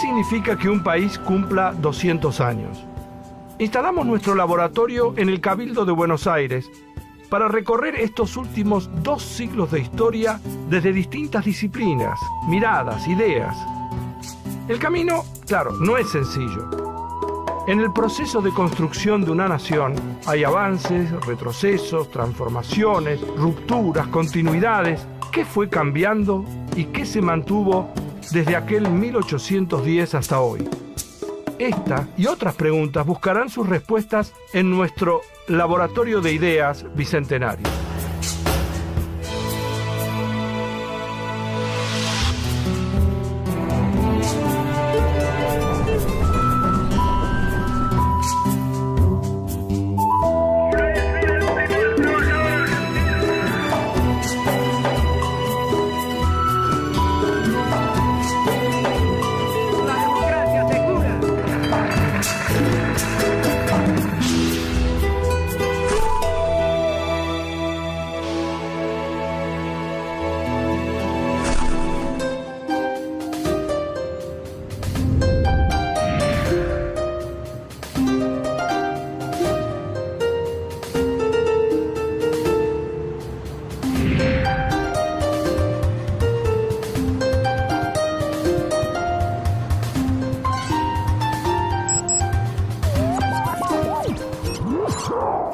significa que un país cumpla 200 años? Instalamos nuestro laboratorio en el Cabildo de Buenos Aires para recorrer estos últimos 2 siglos de historia desde distintas disciplinas, miradas, ideas. El camino, claro, no es sencillo. En el proceso de construcción de una nación hay avances, retrocesos, transformaciones, rupturas, continuidades. ¿Qué fue cambiando y qué se mantuvo desde aquel 1810 hasta hoy? Esta y otras preguntas buscarán sus respuestas en nuestro Laboratorio de Ideas Bicentenario.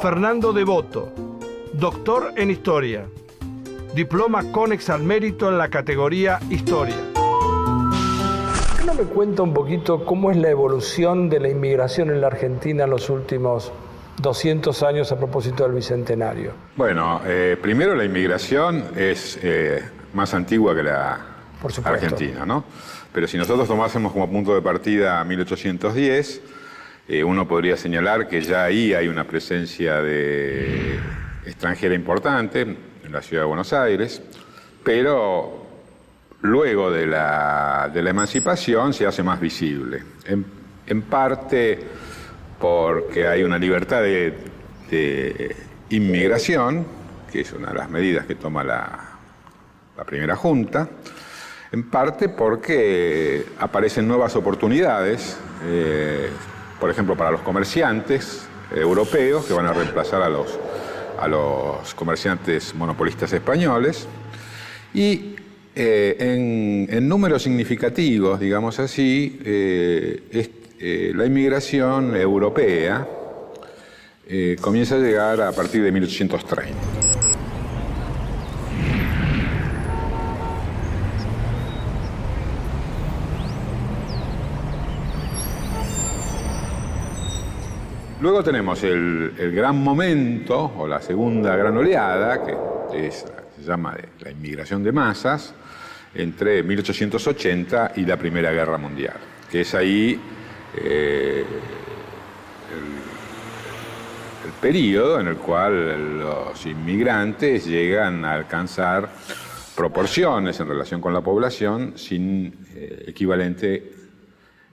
Fernando Devoto, doctor en Historia, diploma CONEX al mérito en la categoría Historia. ¿Por qué no me cuenta un poquito cómo es la evolución de la inmigración en la Argentina en los últimos 200 años a propósito del Bicentenario? Bueno, primero la inmigración es más antigua que la Argentina, ¿no? Pero si nosotros tomásemos como punto de partida 1810, uno podría señalar que ya ahí hay una presencia de extranjera importante en la ciudad de Buenos Aires, pero luego de la emancipación se hace más visible. En parte porque hay una libertad de inmigración, que es una de las medidas que toma la primera Junta, en parte porque aparecen nuevas oportunidades, por ejemplo, para los comerciantes europeos, que van a reemplazar a los comerciantes monopolistas españoles, y en números significativos, digamos así, la inmigración europea comienza a llegar a partir de 1830. Luego tenemos el gran momento, o la segunda gran oleada, que se llama la inmigración de masas, entre 1880 y la Primera Guerra Mundial, que es ahí el periodo en el cual los inmigrantes llegan a alcanzar proporciones en relación con la población sin equivalente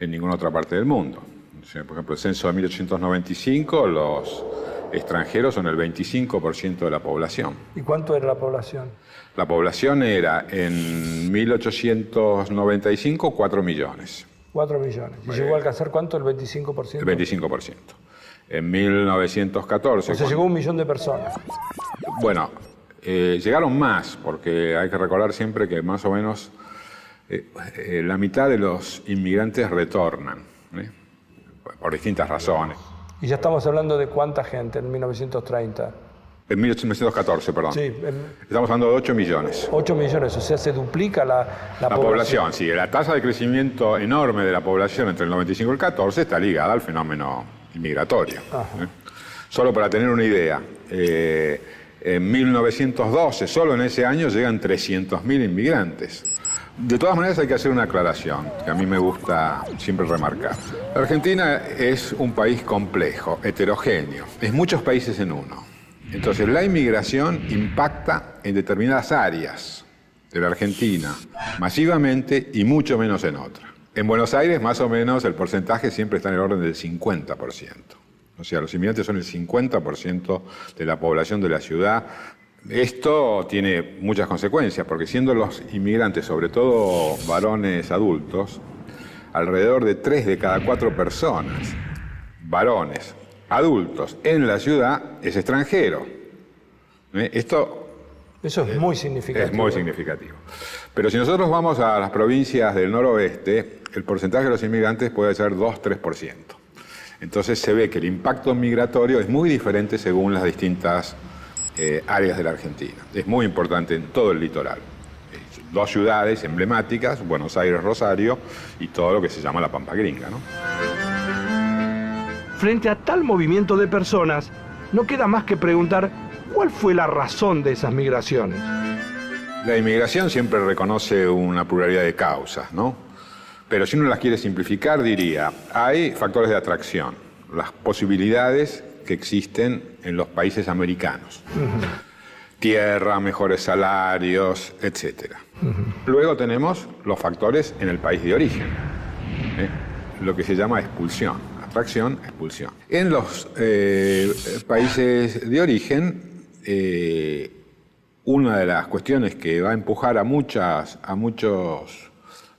en ninguna otra parte del mundo. Por ejemplo, el censo de 1895, los extranjeros son el 25% de la población. ¿Y cuánto era la población? La población era en 1895 4 millones. 4 millones. ¿Y llegó a alcanzar cuánto? ¿El 25%? El 25%. En 1914... O sea, llegó 1 millón de personas. Bueno, llegaron más, porque hay que recordar siempre que más o menos la mitad de los inmigrantes retornan, por distintas razones. ¿Y ya estamos hablando de cuánta gente en 1930? En 1914, perdón. Sí. Estamos hablando de 8 millones. 8 millones, o sea, se duplica la población. Sí, la tasa de crecimiento enorme de la población entre el 95 y el 14 está ligada al fenómeno inmigratorio. Solo para tener una idea, en 1912, solo en ese año, llegan 300.000 inmigrantes. De todas maneras hay que hacer una aclaración, que a mí me gusta siempre remarcar. La Argentina es un país complejo, heterogéneo, es muchos países en uno. Entonces la inmigración impacta en determinadas áreas de la Argentina, masivamente y mucho menos en otras. En Buenos Aires, más o menos, el porcentaje siempre está en el orden del 50%. O sea, los inmigrantes son el 50% de la población de la ciudad. Esto tiene muchas consecuencias, porque siendo los inmigrantes, sobre todo varones adultos, alrededor de 3 de cada 4 personas, varones, adultos, en la ciudad es extranjero. Eso es muy significativo. Es muy significativo. Pero si nosotros vamos a las provincias del noroeste, el porcentaje de los inmigrantes puede ser 2-3%. Entonces se ve que el impacto migratorio es muy diferente según las distintas áreas de la Argentina. Es muy importante en todo el litoral. 2 ciudades emblemáticas, Buenos Aires, Rosario, y todo lo que se llama la Pampa Gringa, ¿no? Frente a tal movimiento de personas, no queda más que preguntar cuál fue la razón de esas migraciones. La inmigración siempre reconoce una pluralidad de causas, ¿no? Pero si uno las quiere simplificar, diría, hay factores de atracción, las posibilidades que existen en los países americanos. Tierra, mejores salarios, etc. Luego tenemos los factores en el país de origen, lo que se llama expulsión, atracción, expulsión. En los países de origen, una de las cuestiones que va a empujar a muchos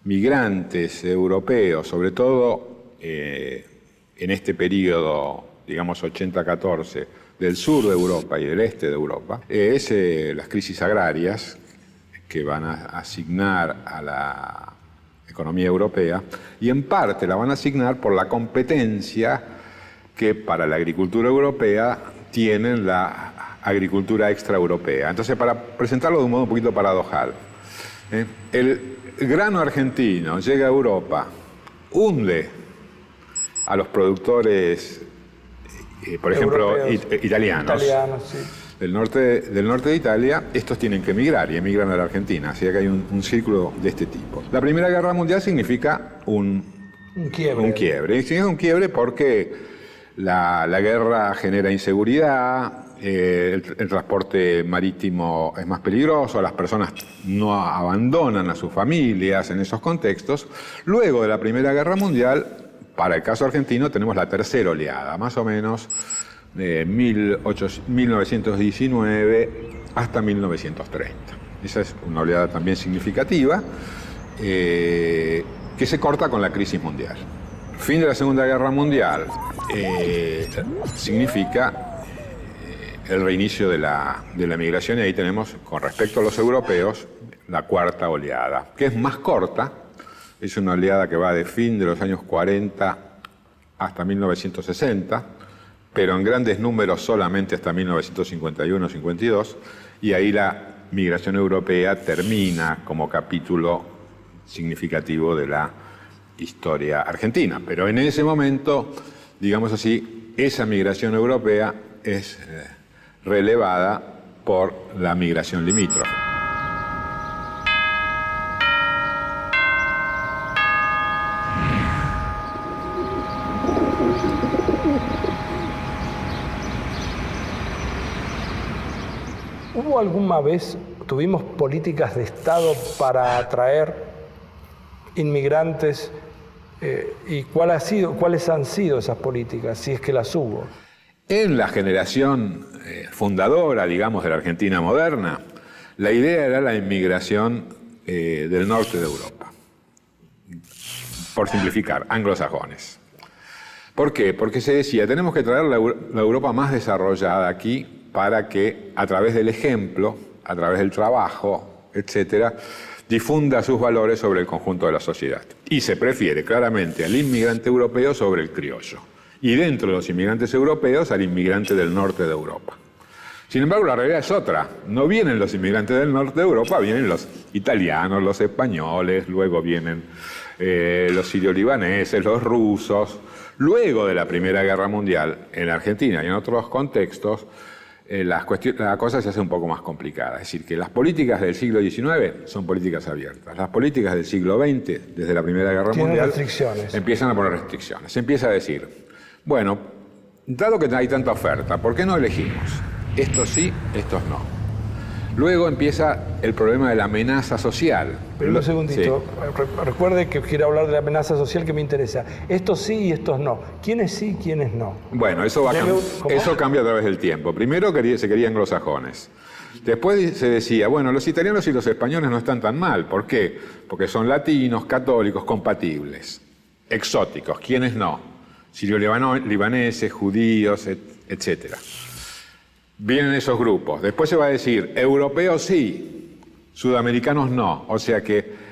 migrantes europeos, sobre todo en este periodo, digamos 80-14, del sur de Europa y del este de Europa, es las crisis agrarias que van a asignar a la economía europea, y en parte la van a asignar por la competencia que para la agricultura europea tienen la agricultura extraeuropea. Entonces, para presentarlo de un modo un poquito paradojal, el grano argentino llega a Europa, hunde a los productores, por ejemplo, italianos sí. del norte de Italia. Estos tienen que emigrar y emigran a la Argentina, así que hay un círculo de este tipo. La Primera Guerra Mundial significa un quiebre. Y significa un quiebre porque la guerra genera inseguridad, el transporte marítimo es más peligroso, las personas no abandonan a sus familias en esos contextos. Luego de la Primera Guerra Mundial, para el caso argentino, tenemos la tercera oleada, más o menos de 1919 hasta 1930. Esa es una oleada también significativa, que se corta con la crisis mundial. Fin de la Segunda Guerra Mundial significa el reinicio de la migración, y ahí tenemos, con respecto a los europeos, la cuarta oleada, que es más corta. Es una oleada que va de fin de los años 40 hasta 1960, pero en grandes números solamente hasta 1951-52, y ahí la migración europea termina como capítulo significativo de la historia argentina. Pero en ese momento, digamos así, esa migración europea es relevada por la migración limítrofe. ¿Hubo alguna vez, tuvimos políticas de Estado para atraer inmigrantes y cuáles han sido esas políticas, si es que las hubo? En la generación fundadora, digamos, de la Argentina moderna, la idea era la inmigración del norte de Europa. Por simplificar, anglosajones. ¿Por qué? Porque se decía, tenemos que traer la Europa más desarrollada aquí para que, a través del ejemplo, a través del trabajo, etcétera, difunda sus valores sobre el conjunto de la sociedad. Y se prefiere claramente al inmigrante europeo sobre el criollo. Y dentro de los inmigrantes europeos, al inmigrante del norte de Europa. Sin embargo, la realidad es otra. No vienen los inmigrantes del norte de Europa, vienen los italianos, los españoles, luego vienen los sirio-libaneses, los rusos. Luego de la Primera Guerra Mundial, en Argentina y en otros contextos, la cosa se hace un poco más complicada. Es decir, que las políticas del siglo XIX son políticas abiertas. Las políticas del siglo XX, desde la Primera Guerra Mundial, empiezan a poner restricciones. Se empieza a decir, bueno, dado que hay tanta oferta, ¿por qué no elegimos? Estos sí, estos no. Luego empieza el problema de la amenaza social. Pero un segundito, sí. Recuerde que quiero hablar de la amenaza social que me interesa. Estos sí y estos no. ¿Quiénes sí y quiénes no? Bueno, eso cambia a través del tiempo. Primero se querían anglosajones. Después se decía, bueno, los italianos y los españoles no están tan mal. ¿Por qué? Porque son latinos, católicos, compatibles. exóticos, ¿quiénes no? Sirio-libaneses, judíos, etc. Vienen esos grupos. Después se va a decir, europeos sí, sudamericanos no. O sea que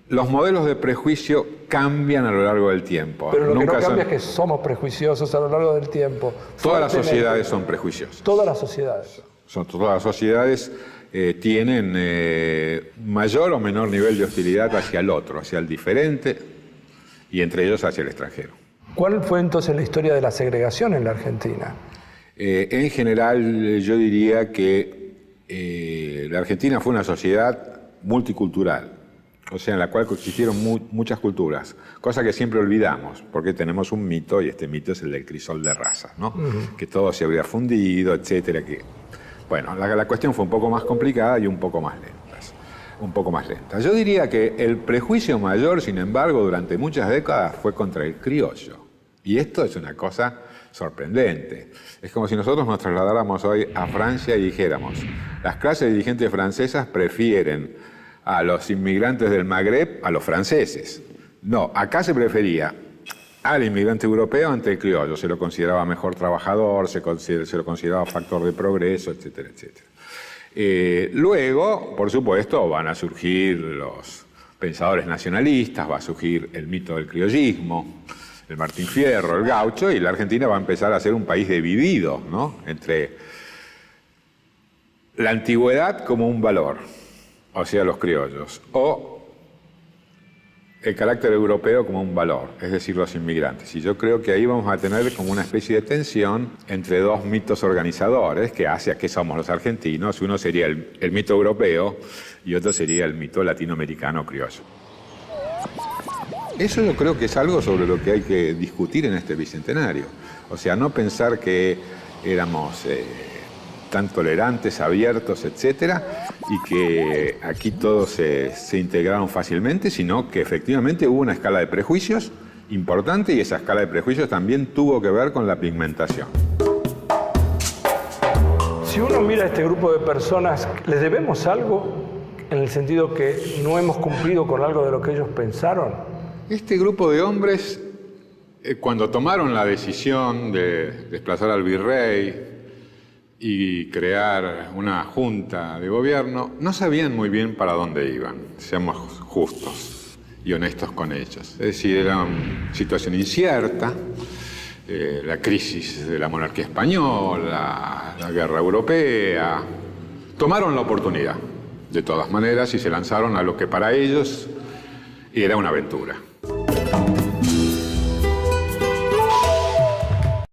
los modelos de prejuicio cambian a lo largo del tiempo. Pero lo que no cambia es que somos prejuiciosos a lo largo del tiempo. Todas las sociedades son prejuiciosas. Todas las sociedades. Todas las sociedades tienen mayor o menor nivel de hostilidad hacia el otro, hacia el diferente y entre ellos hacia el extranjero. ¿Cuál fue entonces la historia de la segregación en la Argentina? En general yo diría que la Argentina fue una sociedad multicultural. O sea, en la cual coexistieron muchas culturas, cosa que siempre olvidamos, porque tenemos un mito, y este mito es el del crisol de razas, ¿no? Que todo se habría fundido, etcétera. Bueno, la cuestión fue un poco más complicada y un poco más lenta. Yo diría que el prejuicio mayor, sin embargo, durante muchas décadas fue contra el criollo. Y esto es una cosa sorprendente. Es como si nosotros nos trasladáramos hoy a Francia y dijéramos, las clases dirigentes francesas prefieren a los inmigrantes del Magreb a los franceses. No, acá se prefería al inmigrante europeo ante el criollo. Se lo consideraba mejor trabajador, se lo consideraba factor de progreso, etcétera, etcétera. Luego, por supuesto, van a surgir los pensadores nacionalistas, va a surgir el mito del criollismo, el Martín Fierro, el gaucho, y la Argentina va a empezar a ser un país dividido, ¿no? Entre la antigüedad como un valor, o sea, los criollos, o el carácter europeo como un valor, es decir, los inmigrantes. Y yo creo que ahí vamos a tener como una especie de tensión entre dos mitos organizadores que hace a qué somos los argentinos. Uno sería el mito europeo y otro sería el mito latinoamericano criollo. Eso yo creo que es algo sobre lo que hay que discutir en este bicentenario. O sea, no pensar que éramos tan tolerantes, abiertos, etcétera, y que aquí todos se integraron fácilmente, sino que efectivamente hubo una escala de prejuicios importante y esa escala de prejuicios también tuvo que ver con la pigmentación. Si uno mira a este grupo de personas, ¿les debemos algo en el sentido que no hemos cumplido con algo de lo que ellos pensaron? Este grupo de hombres, cuando tomaron la decisión de desplazar al virrey y crear una junta de gobierno, no sabían muy bien para dónde iban, seamos justos y honestos con ellos. Es decir, era una situación incierta, la crisis de la monarquía española, la guerra europea. Tomaron la oportunidad, de todas maneras, y se lanzaron a lo que para ellos era una aventura.